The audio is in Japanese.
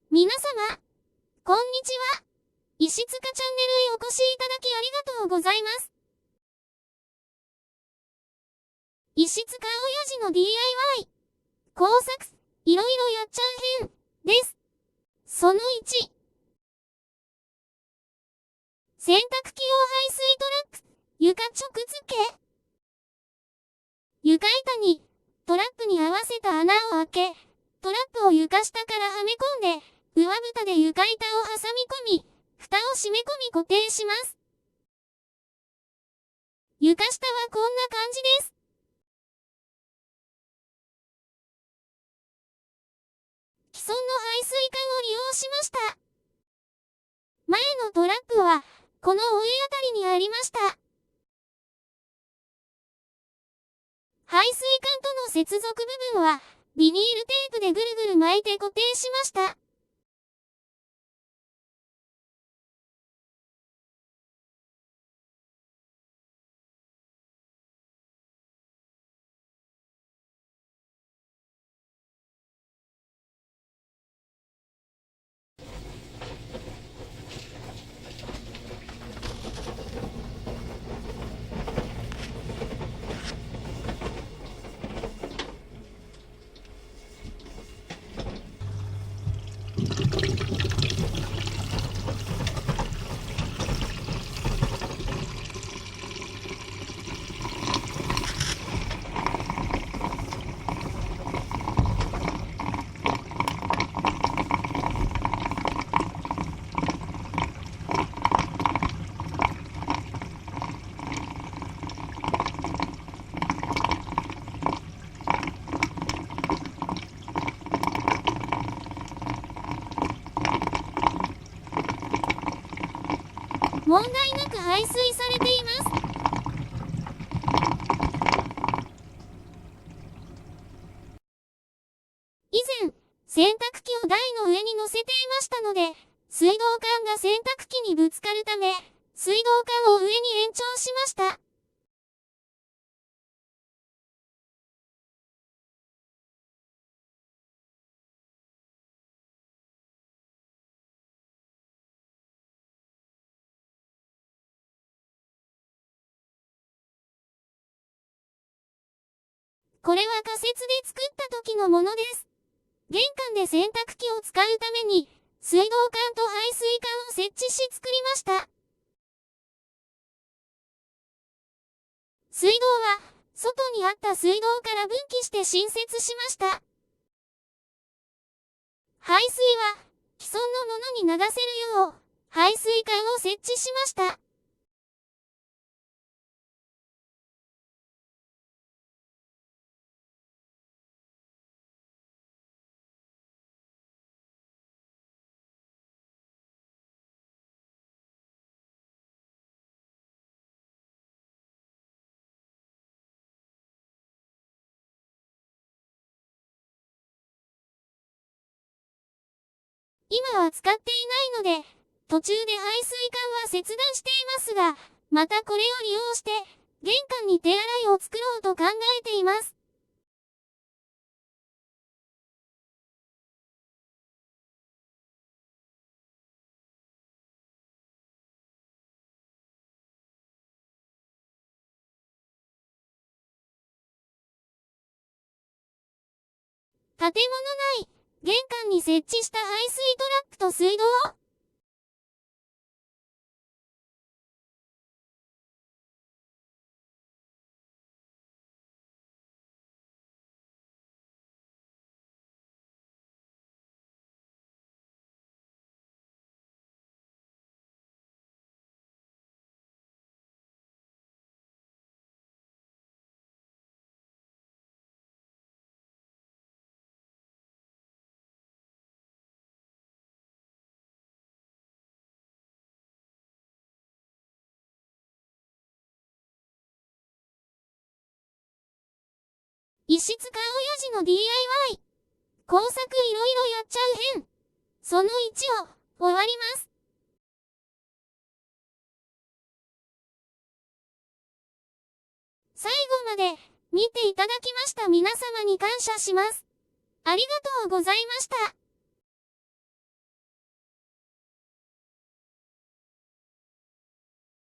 皆様、こんにちは。石塚チャンネルへお越しいただきありがとうございます。石塚親父の DIY、工作、いろいろやっちゃう編、です。その1。洗濯機用排水トラップ、床直付け。床板に、トラップに合わせた穴を開け、トラップを床下からはめ込んで、上蓋で床板を挟み込み、蓋を締め込み固定します。床下はこんな感じです。既存の排水管を利用しました。前のトラップは、この上あたりにありました。排水管との接続部分は、ビニールテープでぐるぐる巻いて固定しました。問題なく排水されています。以前、洗濯機を台の上に乗せていましたので、水道管が洗濯機にぶつかるため、水道管を上に延長しました。これは仮設で作った時のものです。玄関で洗濯機を使うために、水道管と排水管を設置し作りました。水道は、外にあった水道から分岐して新設しました。排水は、既存のものに流せるよう、排水管を設置しました。今は使っていないので、途中で排水管は切断していますが、またこれを利用して、玄関に手洗いを作ろうと考えています。建物内、玄関に設置した排水トラップと水道。石塚親父の DIY、工作いろいろやっちゃう編、その1を終わります。最後まで見ていただきました皆様に感謝します。ありがとうございました。